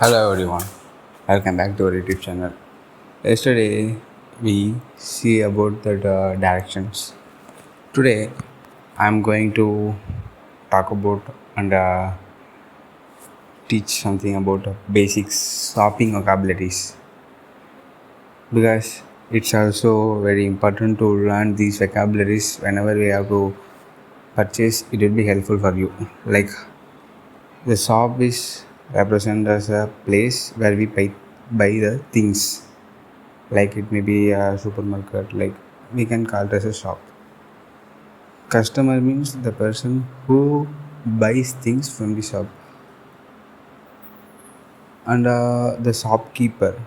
Hello everyone, welcome back to our YouTube channel. Yesterday we see about the directions. Today I'm going to talk about and teach something about basic shopping vocabularies because it's also very important to learn these vocabularies whenever we have to purchase. It will be helpful for you. Like the shop is represented as a place where we buy the things, like it may be a supermarket, like we can call it as a shop. Customer means the person who buys things from the shop. And the shopkeeper,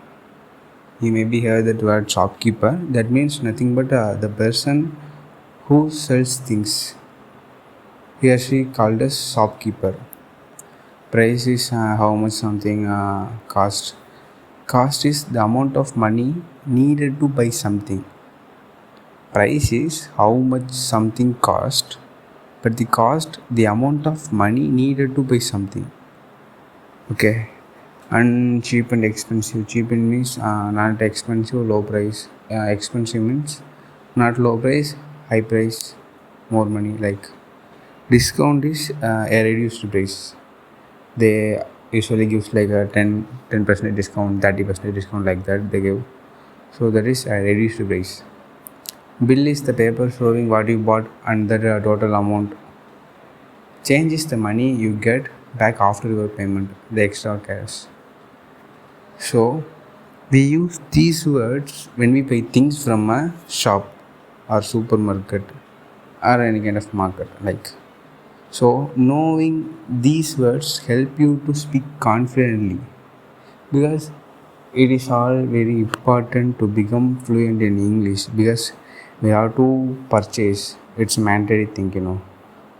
you maybe heard that word shopkeeper. That means nothing but the person who sells things. He or she called as shopkeeper. Price is how much something cost is the amount of money needed to buy something. Price is how much something cost, but the amount of money needed to buy something. Okay. And cheap and expensive. Cheap means not expensive, low price. Expensive means not low price, high price, more money. Like discount is a reduced price. They usually gives like a 10% discount, 30% discount, like that they give. So that is a reduced price. Bill is the paper showing what you bought and the total amount. Change is the money you get back after your payment, the extra cash. So we use these words when we buy things from a shop or supermarket or any kind of market. Like, so knowing these words help you to speak confidently, because it is all very important to become fluent in English, because we have to purchase. It's a mandatory thing.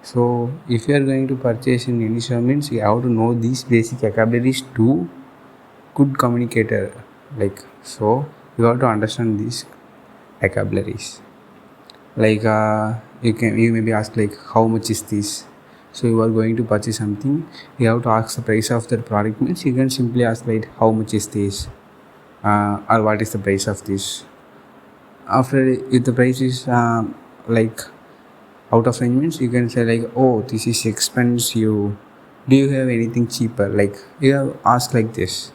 So if you are going to purchase in any shop, means you have to know these basic vocabularies to good communicator. Like, so you have to understand these vocabularies. Like you maybe ask like how much is this. So you are going to purchase something, you have to ask the price of that product. Means you can simply ask like how much is this, or what is the price of this. After, if the price is like out of range, means you can say like, oh, this is expensive, do you have anything cheaper. Like you have asked like this.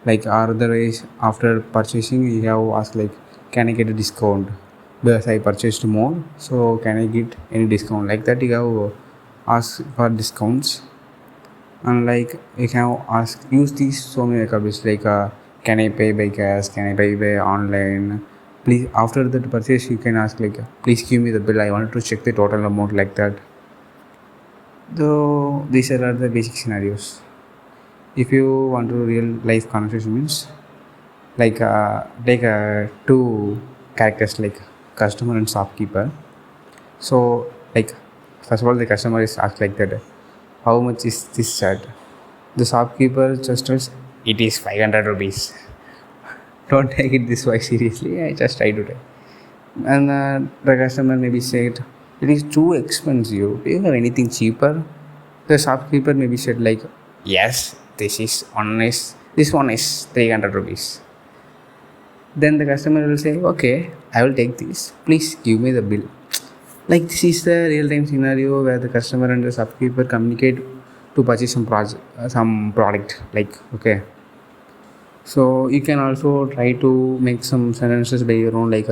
Like otherwise, after purchasing you have asked like, can I get a discount because I purchased more, so can I get any discount, like that you have asked for discounts. And like you can ask, use these so many vocabularies, like can I pay by cash, can I pay by online. Please, after that purchase you can ask like, please give me the bill, I wanted to check the total amount, like that. Though these are the basic scenarios. If you want to real life conversation, means like take two characters like customer and shopkeeper. So like, first of all, the customer is asked like that, how much is this shirt. The shopkeeper just tells, it is 500 rupees. Don't take it this way seriously, I just try to tell. And the customer maybe said, it is too expensive, do you have anything cheaper. The shopkeeper maybe said like, yes, this one is 300 rupees. Then the customer will say, okay, I will take this, please give me the bill. Like, this is the real time scenario where the customer and the shopkeeper communicate to purchase some product. Like, okay, so you can also try to make some sentences by your own. Like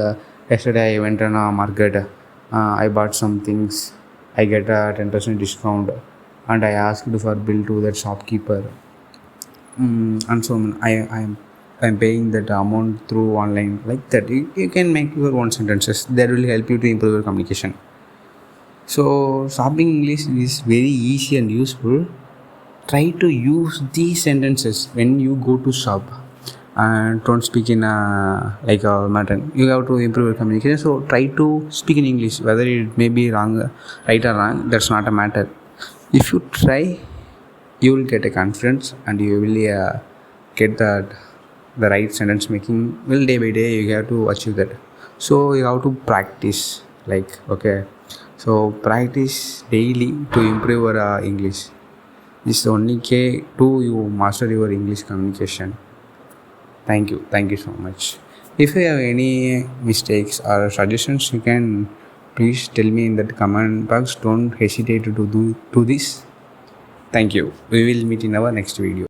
yesterday I went on a market, I bought some things, I get a 10% discount, and I asked for bill to that shopkeeper. And so I'm paying that amount through online, like that. You can make your own sentences that will help you to improve your communication. So shopping English is very easy and useful. Try to use these sentences when you go to shop, and don't speak in like a matter. You have to improve your communication, so try to speak in English, whether it may be wrong, right or wrong, that's not a matter. If you try, you will get a confidence, and you will get the right sentence making. Will day by day you have to achieve that. So you have to practice, like, okay, so practice daily to improve your English. This is the only key to you master your English communication. Thank you so much. If you have any mistakes or suggestions, you can please tell me in that comment box. Don't hesitate to do this. Thank you. We will meet in our next video.